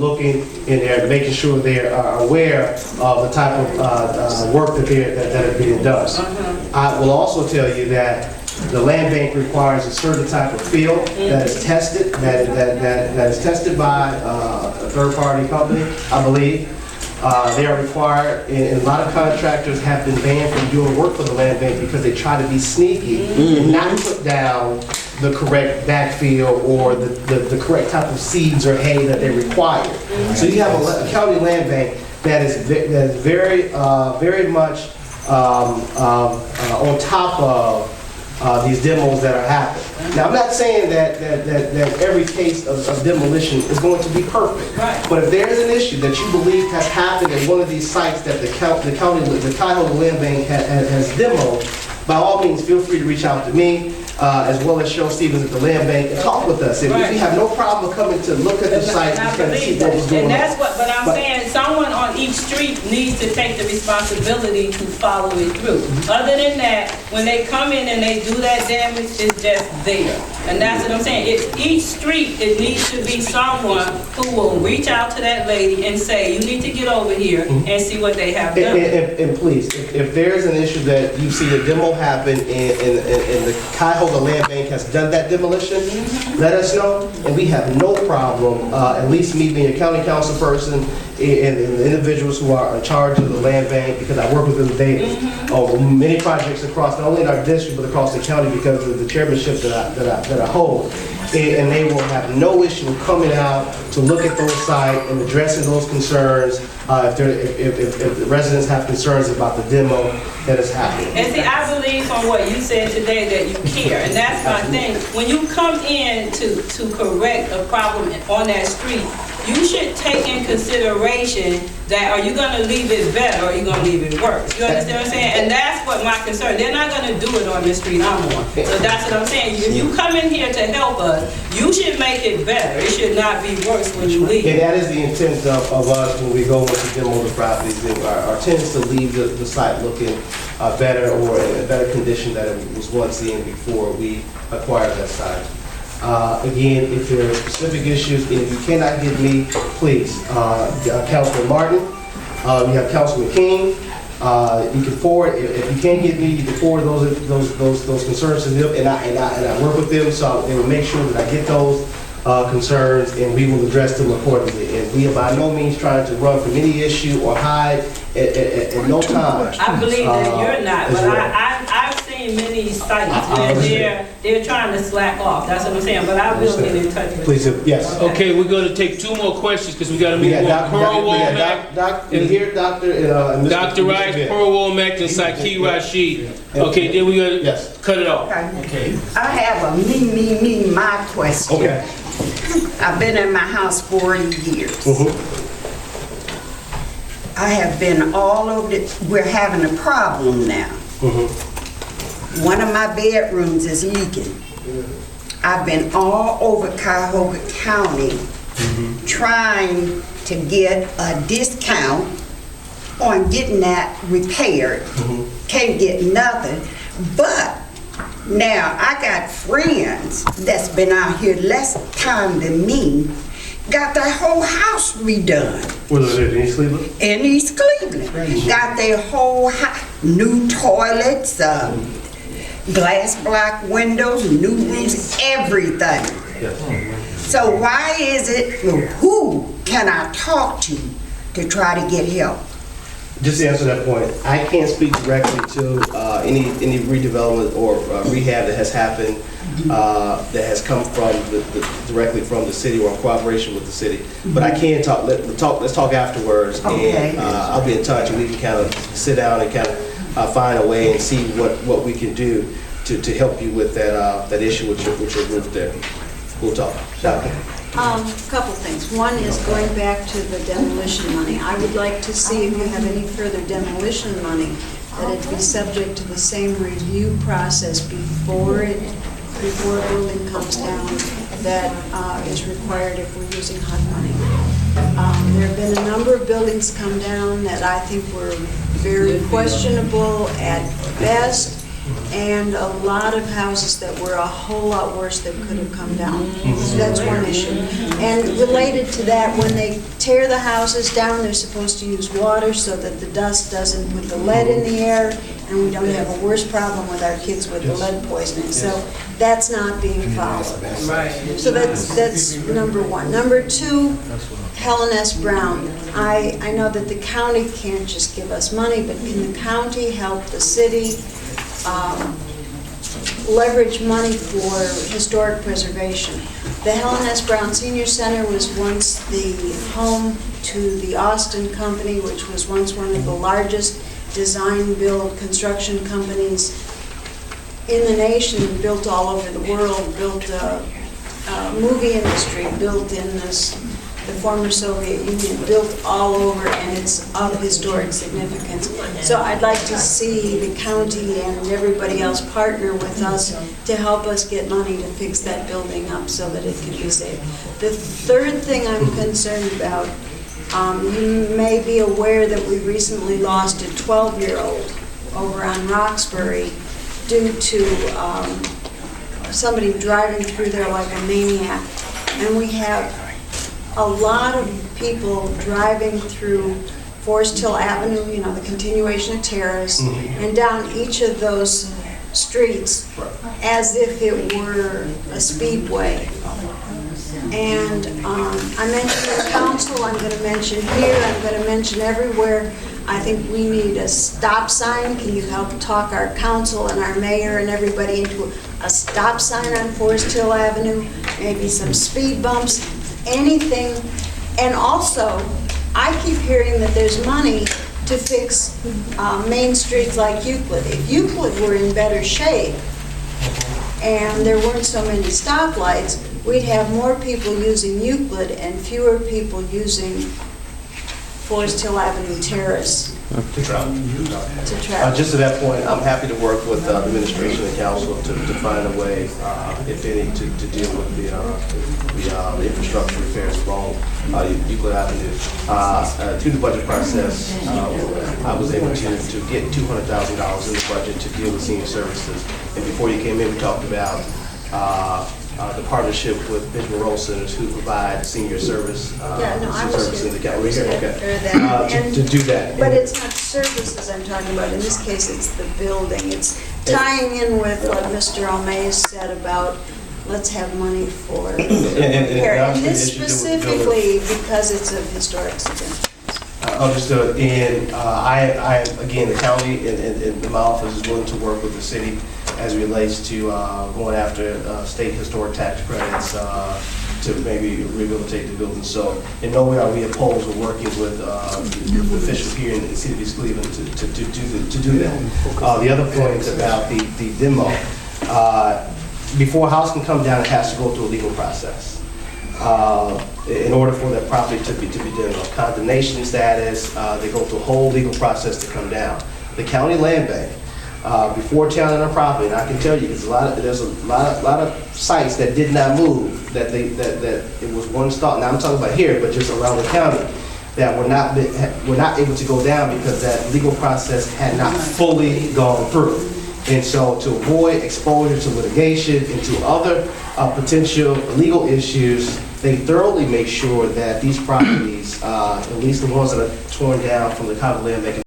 looking in there, making sure they are aware of the type of work that are being done. I will also tell you that the land bank requires a certain type of field that is tested, that is tested by a third-party company, I believe. They are required, and a lot of contractors have been banned from doing work for the land bank because they try to be sneaky and not put down the correct backfill or the correct type of seeds or hay that they require. So you have a county land bank that is very much on top of these demos that are happening. Now, I'm not saying that every case of demolition is going to be perfect, but if there is an issue that you believe has happened at one of these sites that the Cuyahoga Land Bank has demoed, by all means, feel free to reach out to me, as well as Cheryl Stevens at the land bank, and talk with us. And we have no problem coming to look at the site and kind of see what was going on. And that's what, but I'm saying someone on each street needs to take the responsibility to follow it through. Other than that, when they come in and they do that damage, it's just there. And that's what I'm saying. It's each street, it needs to be someone who will reach out to that lady and say, you need to get over here and see what they have done. And please, if there's an issue that you see a demo happen and the Cuyahoga Land Bank has done that demolition, let us know, and we have no problem, at least me being a county council person and the individuals who are in charge of the land bank, because I work with them daily on many projects across, not only in our district, but across the county because of the chairmanship that I hold. And they will have no issue coming out to look at those sites and addressing those concerns if the residents have concerns about the demo that is happening. And see, I believe from what you said today that you care, and that's my thing. When you come in to correct a problem on that street, you should take in consideration that are you going to leave it better or are you going to leave it worse? You understand what I'm saying? And that's what my concern. They're not going to do it on the street I'm on. So that's what I'm saying. If you come in here to help us, you should make it better. It should not be worse when you leave. And that is the intent of us when we go to demo the properties. Our intent is to leave the site looking better or in a better condition than it was once in before we acquired that site. Again, if there are specific issues, and if you cannot get me, please, Councilman Martin, we have Councilman King. You can forward, if you can't get me, you can forward those concerns to them, and I work with them, so they will make sure that I get those concerns, and we will address them accordingly. And we are by no means trying to run from any issue or hide at no time. I believe that you're not, but I've seen many sites where they're trying to slack off. That's what I'm saying. But I will get in touch with you. Please, yes. Okay, we're going to take 2 more questions because we got to meet with Pearl Womack. Dr. Rice, Pearl Womack, and Saki Rashid. Okay, then we got to cut it off. Okay. I have a my question. Okay. I've been in my house 40 years. I have been all over we're having a problem now. One of my bedrooms is leaking. I've been all over Cuyahoga County trying to get a discount on getting that repaired. Can't get nothing. But now I got friends that's been out here less time than me, got their whole house redone. Where is it, in East Cleveland? In East Cleveland. Got their whole house, new toilets, glass block windows, new roofs, everything. So why is it, who can I talk to try to get help? Just to answer that point, I can't speak directly to any redevelopment or rehab that has happened that has come from directly from the city or in cooperation with the city. But I can talk. Let's talk afterwards, and I'll be in touch, and we can kind of sit down and kind of find a way and see what we can do to help you with that issue with your roof there. We'll talk. Doctor. A couple things. One is going back to the demolition money. I would like to see if you have any further demolition money that it be subject to the same review process before a building comes down that is required if we're using HUD money. There have been a number of buildings come down that I think were very questionable at best and a lot of houses that were a whole lot worse that could have come down. So that's one issue. And related to that, when they tear the houses down, they're supposed to use water so that the dust doesn't put the lead in the air, and we don't have a worse problem with our kids with the lead poisoning. So that's not being followed. Right. So that's number one. Number two, Helen S. Brown. I know that the county can't just give us money, but can the county help the city leverage money for historic preservation? The Helen S. Brown Senior Center was once the home to the Austin Company, which was once one of the largest design, build, construction companies in the nation, built all over the world, built a movie industry, built in the former Soviet Union, built all over, and it's of historic significance. So I'd like to see the county and everybody else partner with us to help us get money to fix that building up so that it can be saved. The third thing I'm concerned about, you may be aware that we recently lost a 12-year-old over on Roxbury due to somebody driving through there like a maniac. And we have a lot of people driving through Forest Hill Avenue, you know, the continuation of Terrace, and down each of those streets as if it were a speedway. And I mentioned the council, I'm going to mention here, I'm going to mention everywhere. I think we need a stop sign. Can you help talk our council and our mayor and everybody into a stop sign on Forest Hill Avenue? Maybe some speed bumps, anything. And also, I keep hearing that there's money to fix main streets like Euclid. If Euclid were in better shape and there weren't so many stoplights, we'd have more people using Euclid and fewer people using Forest Hill Avenue Terrace To travel. to travel. Just to that point, I'm happy to work with the administration and council to find a way, if any, to deal with the infrastructure repairs along Euclid Avenue. Through the budget process, I was able to get $200,000 in the budget to deal with senior services. And before you came in, we talked about the partnership with Benjamin Roll Centers, who provide senior service services in the county. To do that. But it's not services I'm talking about. In this case, it's the building. It's tying in with what Mr. Almays said about let's have money for repair. And this specifically because it's of historic significance. Understood. And again, the county and my office is willing to work with the city as it relates to going after state historic tax credits to maybe rehabilitate the building. So in no way are we opposed to working with the officials here in the city of East Cleveland to do that. The other point about the demo, before a house can come down, it has to go through a legal process. In order for that property to be done, condemnation status, they go through a whole legal process to come down. The county land bank, before tearing on a property, and I can tell you, there's a lot of sites that did not move, that it was one stop. Now I'm talking about here, but just around the county, that were not able to go down because that legal process had not fully gone through. And so to avoid exposure to litigation and to other potential legal issues, they thoroughly make sure that these properties, at least the ones that are torn down from the county land bank,